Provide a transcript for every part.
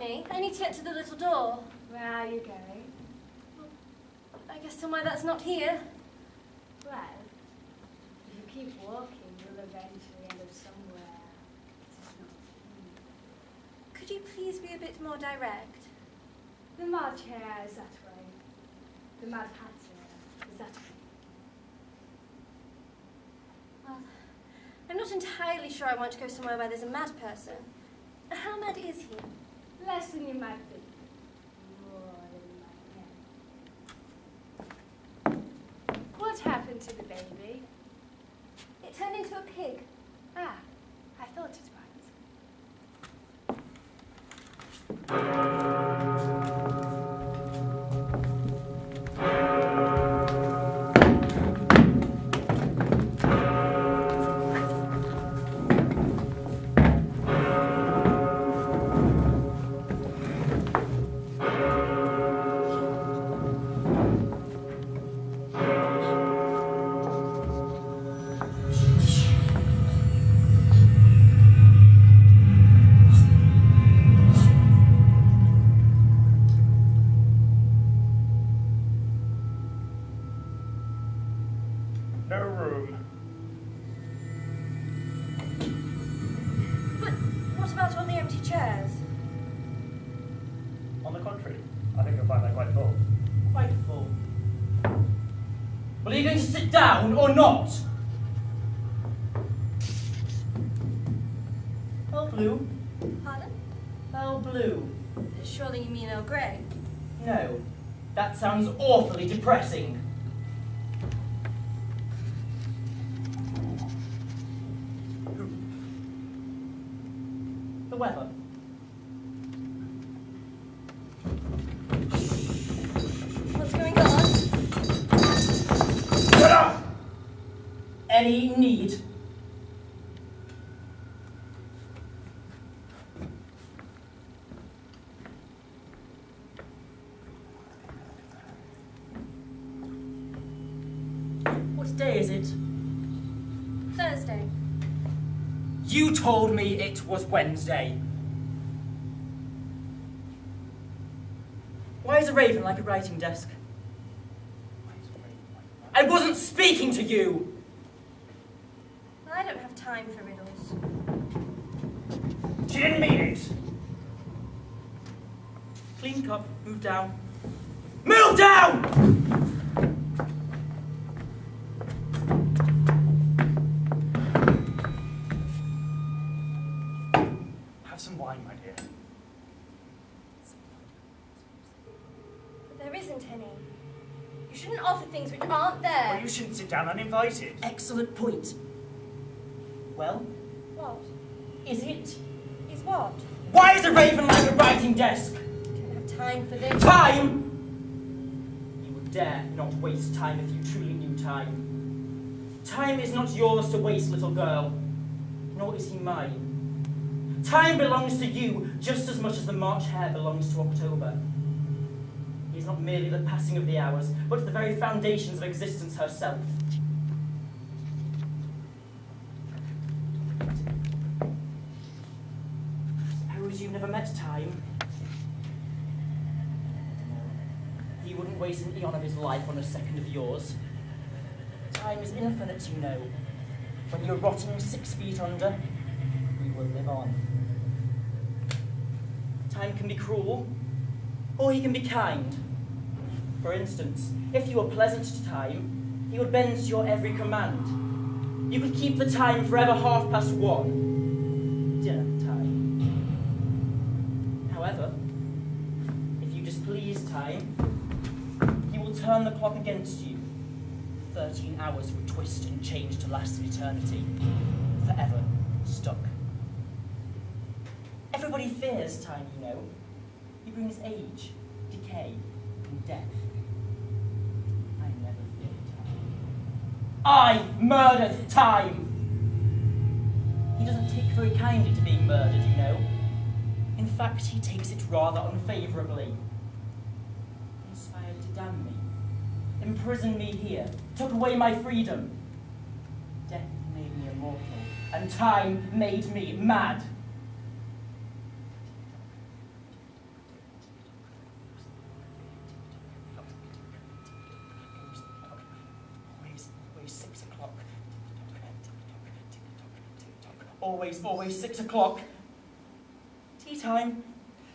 me. I need to get to the little door. Where are you going? Well, I guess somewhere that's not here. Well, if you keep walking, you'll eventually end up somewhere that's not here. Could you please be a bit more direct? The Mad Hare is that way. The Mad Hatter is that way. Well, I'm not entirely sure I want to go somewhere where there's a mad person. How mad is he? Less than you might think. More than you might know. What happened to the baby? It turned into a pig. Ah, I thought it or not? Earl Blue? Pardon? Earl Blue. Surely you mean Earl Grey? No, that sounds awfully depressing. The weather. What's going on? Any need? What day is it? Thursday. You told me it was Wednesday. Why is a raven like a writing desk? I wasn't speaking to you! I don't have time for riddles. She didn't mean it! Clean cup, move down. Move down! Have some wine, my dear. But there isn't any. You shouldn't offer things which aren't there. Well, you shouldn't sit down uninvited. Excellent point. Well? What? Is it? Is what? Why is a raven like a writing desk? I don't have time for this. Time? You would dare not waste time if you truly knew time. Time is not yours to waste, little girl. Nor is he mine. Time belongs to you just as much as the March hare belongs to October. He is not merely the passing of the hours, but the very foundations of existence herself. Suppose you've never met time. He wouldn't waste an eon of his life on a second of yours. Time is infinite, you know. When you're rotting 6 feet under, we will live on. Time can be cruel, or he can be kind. For instance, if you were pleasant to time, he would bend to your every command. You could keep the time forever 1:30. Dinner time. However, if you displease time, he will turn the clock against you. 13 hours would twist and change to last an eternity. Forever stuck. Everybody fears time, you know. He brings age, decay, and death. I never feared time. I murdered time! He doesn't take very kindly to being murdered, you know. In fact, he takes it rather unfavourably. Conspired to damn me, imprison me here, took away my freedom. Death made me immortal, and time made me mad. Always 6 o'clock. Tea time.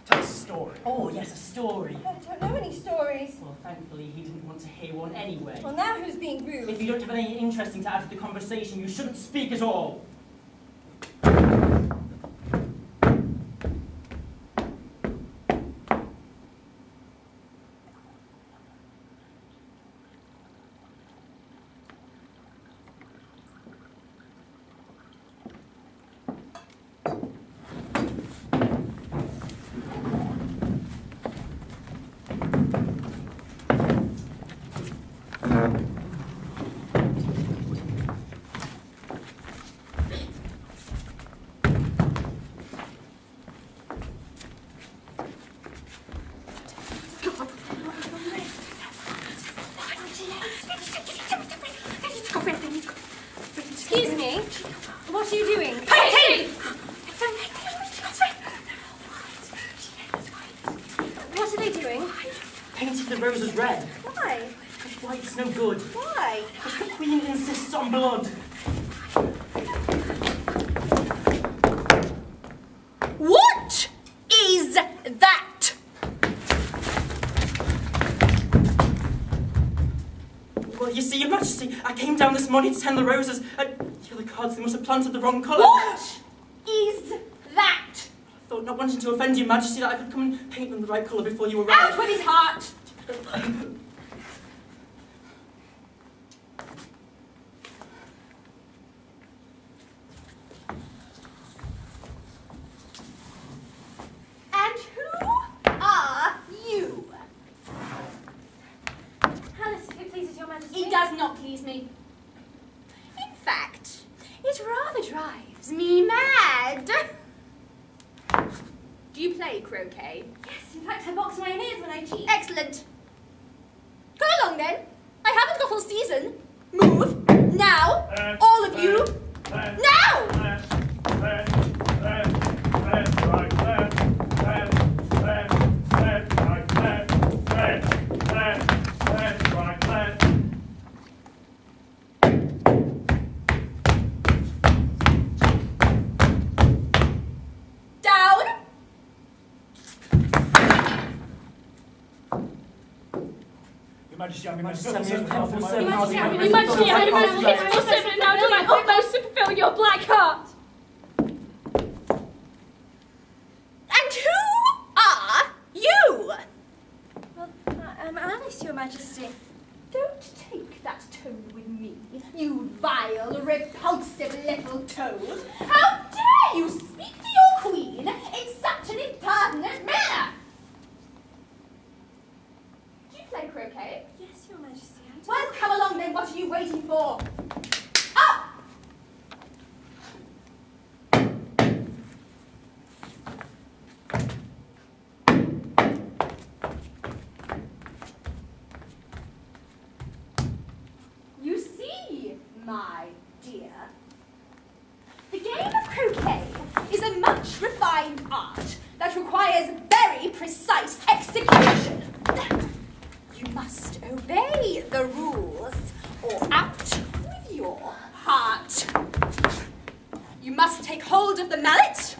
Tell us a story. Oh, yes, a story. I don't know any stories. Well, thankfully, he didn't want to hear one anyway. Well, now who's being rude? If you don't have anything interesting to add to the conversation, you shouldn't speak at all. Excuse me? What are you doing? Painting! What are they doing? Painted the roses red. Why? Because white's no good. Why? Because the Queen insists on blood. What is that? Well, you see, Your Majesty, I came down this morning to tend the roses, and the other cards, they must have planted the wrong colour. What is that? I thought, not wanting to offend Your Majesty, that I could come and paint them the right colour before you Out arrived. with his heart! And who are you? Alice, if it pleases Your Majesty. It does not please me. In fact, it rather drives me mad. Do you play croquet? Yes, in fact, I box my own ears when I cheat. Excellent. Come along then. I haven't got all season. Move. Now. All of you. Now! Left, right, left. Down. Your Majesty, I'm in my Now to my utmost to fulfill your black heart. And who are you? Well, I'm Alice, Your Majesty. Don't take that tone with me, you vile, repulsive little toad. How dare you speak to your queen in such an impertinent manner? Do you play croquet? Yes, Your Majesty, I do. Well, come along then, what are you waiting for? Up! You see, my dear, the game of croquet is a much refined art that requires very precise execution. You must obey the rules or out with your heart. You must take hold of the mallet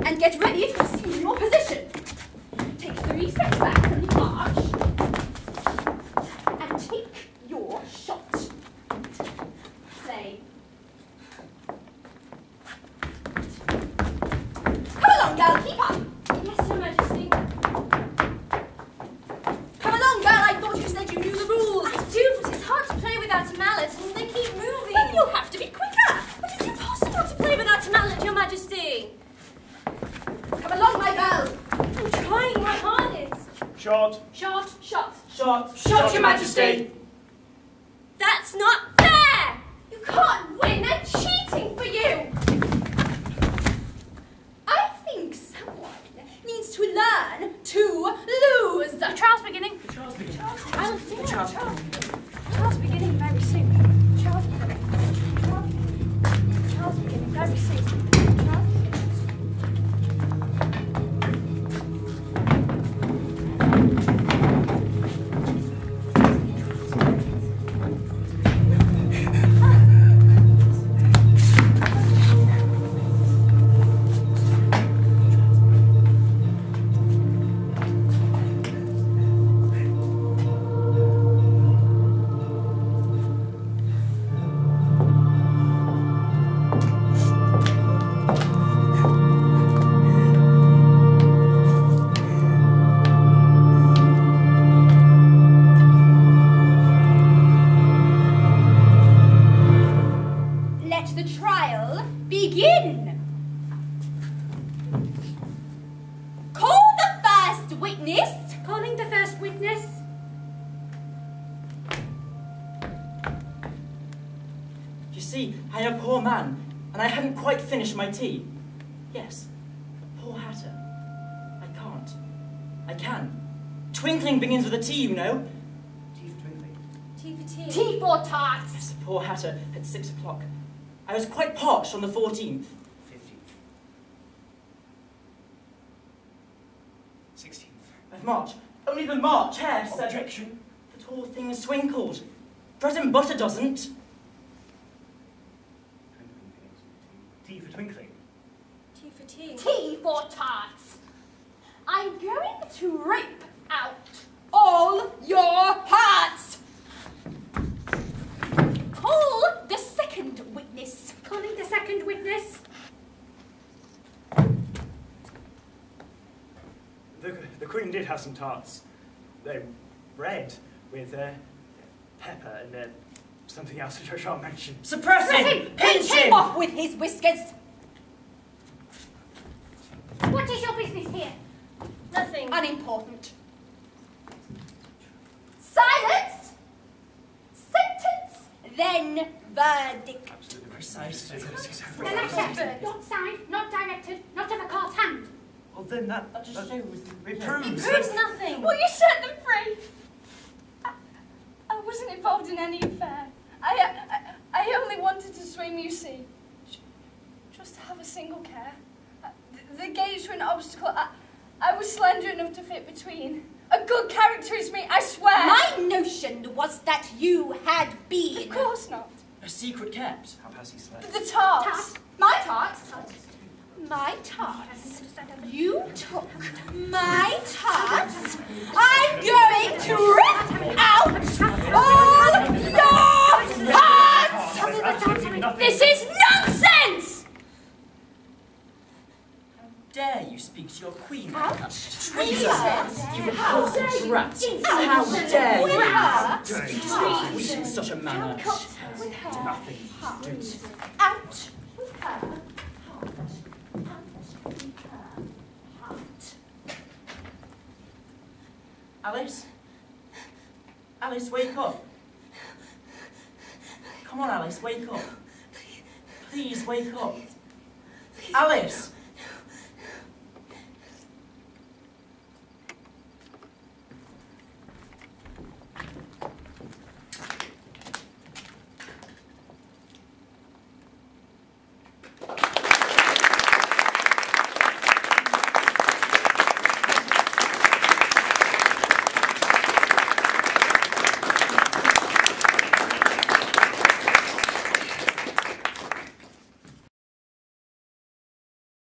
and get ready to assume your position. Take 3 steps back from the arch and take your shot. Play. Come along, girl, keep up. Yes, Your Majesty. Come along, girl, I thought you said you knew the rules. I do, but it's hard to play without a mallet, and they keep moving. Then you'll have to be quicker. But it's impossible to play without a mallet, Your Majesty. Come along, my girl. I'm trying my hardest. Shot. Shot, shot. Shot, Your Majesty. That's not fair! You can't win at cheating for you. I think someone needs to learn to lose. The trial's beginning. The trial's beginning. Trial's beginning very soon. Trial's beginning very soon. begin. Call the first witness. Calling the first witness. You see, I am a poor man, and I hadn't quite finished my tea. Yes, poor Hatter. I can't. I can. Twinkling begins with a T, you know. Tea for twinkling. Tea for tea. Tea for tarts. Yes, the poor Hatter at 6 o'clock. I was quite parched on the 14th. 15th. 16th. Of March. Only the March, Hare said. Objection. The tall thing's twinkled. Bread and butter doesn't. Tea for twinkling. Tea for tea. Tea for tarts. I'm going to rip out all your hearts. Call the second witness. Calling the second witness. The Queen did have some tarts. They're red with pepper and something else which I shan't mention. Suppress him! Pinch him him! off with his whiskers. What is your business here? Nothing. Unimportant. Silence. Sentence, then verdict. Absolutely Precisely. An accepted, not signed, not directed, not of a court hand. Well, then that just shows the it It proves. proves nothing. Will you set them free? I wasn't involved in any affair. I only wanted to swim, you see. Just to have a single care. The gates were an obstacle. I was slender enough to fit between. A good character is me, I swear. My notion was that you had been. Of course not. A secret kept. How has he slept? The tarts. My tarts. My tarts. You took my tarts. I'm going to rip out all your hearts. This is nonsense. How dare you speak to your queen? Ouch. Treason! You repulsive brat! How dare With you her. speak to your queen in such a manner? With her. Nothing. Out with her. Alice? Alice, wake up. Come on, Alice, wake up. Please, wake up. Alice!